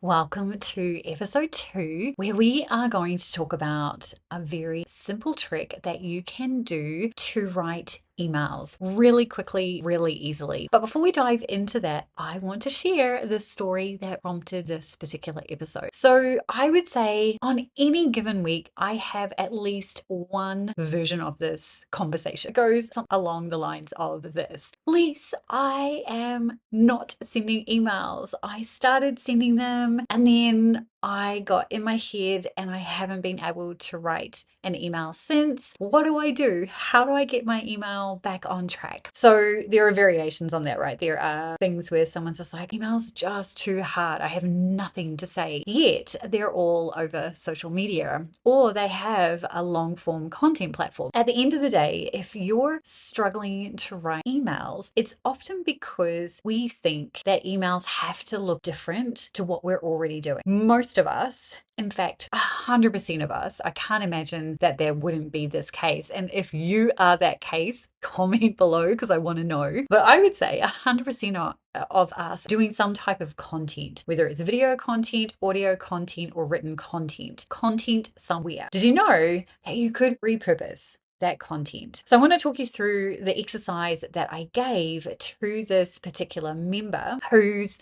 Welcome to episode 2, where we are going to talk about a very simple trick that you can do to write emails really quickly, really easily. But before we dive into that, I want to share the story that prompted this particular episode. So I would say on any given week, I have at least one version of this conversation. It goes along the lines of this. Lise, I am not sending emails. I started sending them and then I got in my head and I haven't been able to write an email since. What do I do? How do I get my email back on track? So there are variations on that, right? There are things where someone's just like, email's just too hard. I have nothing to say. Yet they're all over social media or they have a long form content platform. At the end of the day, if you're struggling to write emails, it's often because we think that emails have to look different to what we're already doing. Most of us, in fact, 100% of us, I can't imagine that there wouldn't be this case. And if you are that case, comment below because I want to know. But I would say 100% of us doing some type of content, whether it's video content, audio content, or written content somewhere. Did you know that you could repurpose that content? So I want to talk you through the exercise that I gave to this particular member whose,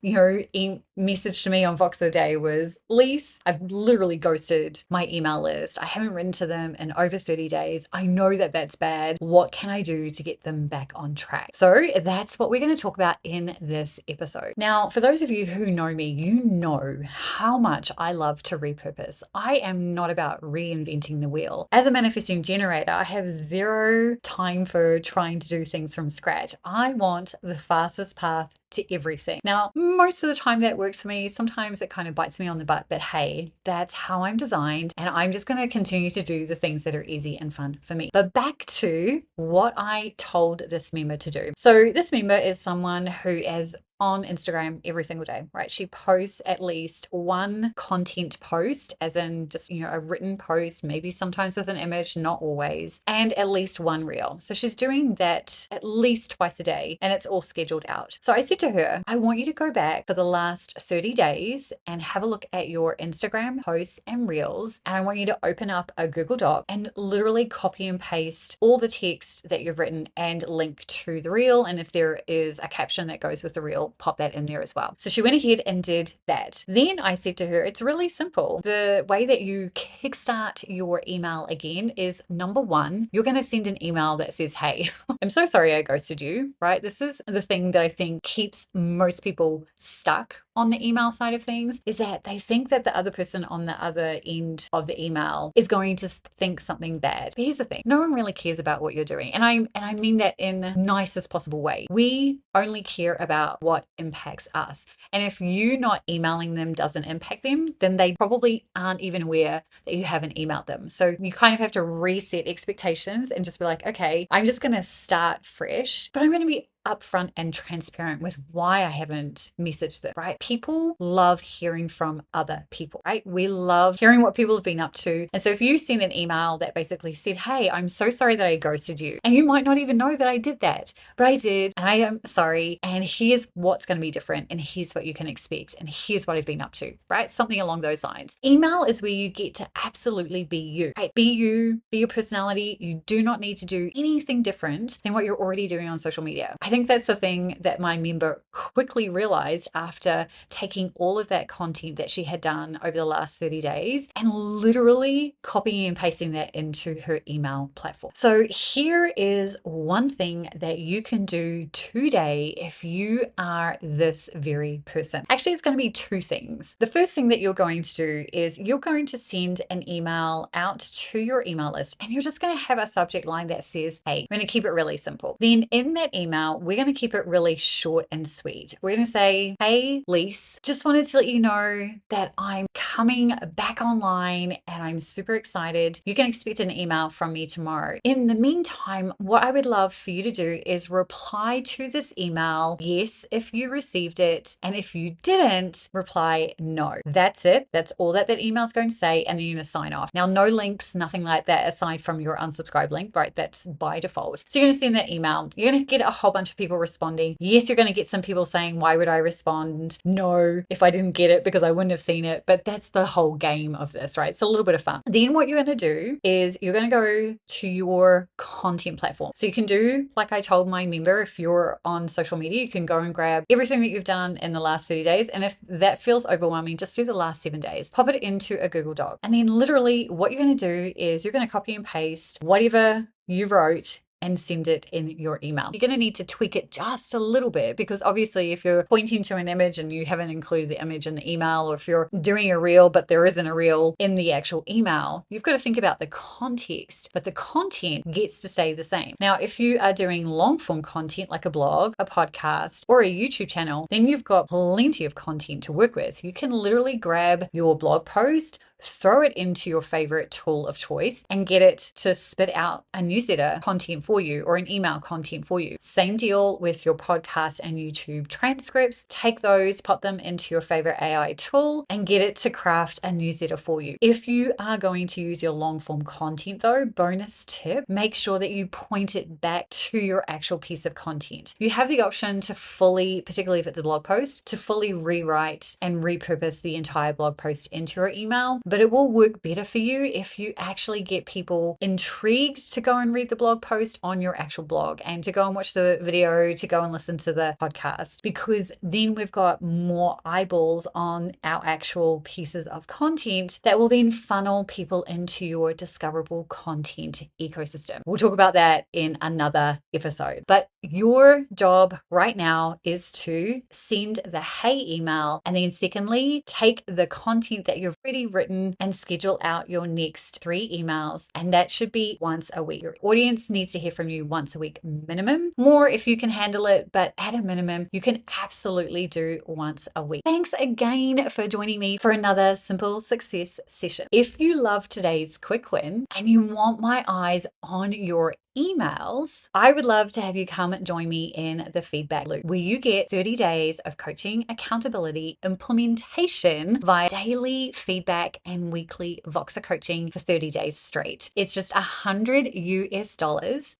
message to me on Voxer Day was, Lise, I've literally ghosted my email list. I haven't written to them in over 30 days. I know that that's bad. What can I do to get them back on track? So that's what we're going to talk about in this episode. Now, for those of you who know me, you know how much I love to repurpose. I am not about reinventing the wheel. As a manifesting generator, I have zero time for trying to do things from scratch. I want the fastest path to everything. Now, most of the time that works for me. Sometimes it kind of bites me on the butt, but hey, that's how I'm designed. And I'm just going to continue to do the things that are easy and fun for me. But back to what I told this member to do. So this member is someone who is on Instagram every single day, right? She posts at least one content post, as in just, a written post, maybe sometimes with an image, not always, and at least one reel. So she's doing that at least twice a day and it's all scheduled out. So I said to her, I want you to go back for the last 30 days and have a look at your Instagram posts and reels. And I want you to open up a Google Doc and literally copy and paste all the text that you've written and link to the reel. And if there is a caption that goes with the reel, pop that in there as well. So she went ahead and did that. Then I said to her, it's really simple. The way that you kickstart your email again is number one, you're going to send an email that says, hey, I'm so sorry I ghosted you, right? This is the thing that I think keeps most people stuck on the email side of things, is that they think that the other person on the other end of the email is going to think something bad. But here's the thing, no one really cares about what you're doing. And I mean that in the nicest possible way. We only care about what impacts us. And if you not emailing them doesn't impact them, then they probably aren't even aware that you haven't emailed them. So you kind of have to reset expectations and just be like, okay, I'm just going to start fresh, but I'm going to be upfront and transparent with why I haven't messaged them, right? People love hearing from other people, right? We love hearing what people have been up to. And so if you send an email that basically said, hey, I'm so sorry that I ghosted you, and you might not even know that I did that, but I did, and I am sorry, and here's what's going to be different, and here's what you can expect, and here's what I've been up to, right? Something along those lines. Email is where you get to absolutely be you, right? Be you, be your personality. You do not need to do anything different than what you're already doing on social media. I think that's the thing that my member quickly realized after taking all of that content that she had done over the last 30 days and literally copying and pasting that into her email platform. So here is one thing that you can do today if you are this very person. Actually, it's going to be two things. The first thing that you're going to do is you're going to send an email out to your email list and you're just going to have a subject line that says, hey, I'm going to keep it really simple. Then in that email, we're going to keep it really short and sweet. We're going to say, hey, Lise, just wanted to let you know that I'm coming back online and I'm super excited. You can expect an email from me tomorrow. In the meantime, what I would love for you to do is reply to this email, yes, if you received it, and if you didn't, reply no. That's it. That's all that email is going to say, and then you're going to sign off. Now, no links, nothing like that aside from your unsubscribe link, right? That's by default. So you're going to send that email. You're going to get a whole bunch of people responding. Yes, you're going to get some people saying, why would I respond? No, if I didn't get it because I wouldn't have seen it. But that's the whole game of this, right? It's a little bit of fun. Then what you're going to do is you're going to go to your content platform. So you can do, like I told my member, if you're on social media, you can go and grab everything that you've done in the last 30 days. And if that feels overwhelming, just do the last 7 days. Pop it into a Google Doc. And then literally what you're going to do is you're going to copy and paste whatever you wrote and send it in your email. You're going to need to tweak it just a little bit because obviously if you're pointing to an image and you haven't included the image in the email, or if you're doing a reel but there isn't a reel in the actual email, you've got to think about the context, but the content gets to stay the same. Now, if you are doing long form content like a blog, a podcast, or a YouTube channel, then you've got plenty of content to work with. You can literally grab your blog post, throw it into your favorite tool of choice and get it to spit out a newsletter content for you or an email content for you. Same deal with your podcast and YouTube transcripts. Take those, put them into your favorite AI tool and get it to craft a newsletter for you. If you are going to use your long form content though, bonus tip, make sure that you point it back to your actual piece of content. You have the option to fully, particularly if it's a blog post, to fully rewrite and repurpose the entire blog post into your email. But it will work better for you if you actually get people intrigued to go and read the blog post on your actual blog and to go and watch the video, to go and listen to the podcast, because then we've got more eyeballs on our actual pieces of content that will then funnel people into your discoverable content ecosystem. We'll talk about that in another episode. But your job right now is to send the hey email, and then secondly, take the content that you've already written and schedule out your next 3 emails. And that should be once a week. Your audience needs to hear from you once a week minimum. More if you can handle it, but at a minimum, you can absolutely do once a week. Thanks again for joining me for another Simple Success session. If you love today's quick win and you want my eyes on your emails, I would love to have you come join me in the feedback loop, where you get 30 days of coaching, accountability, implementation via daily feedback and weekly Voxer coaching for 30 days straight. It's just $100 US,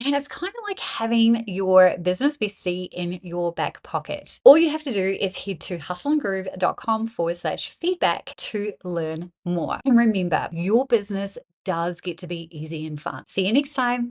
and it's kind of like having your business bestie in your back pocket. All you have to do is head to hustleandgroove.com/feedback to learn more. And remember, your business does get to be easy and fun. See you next time.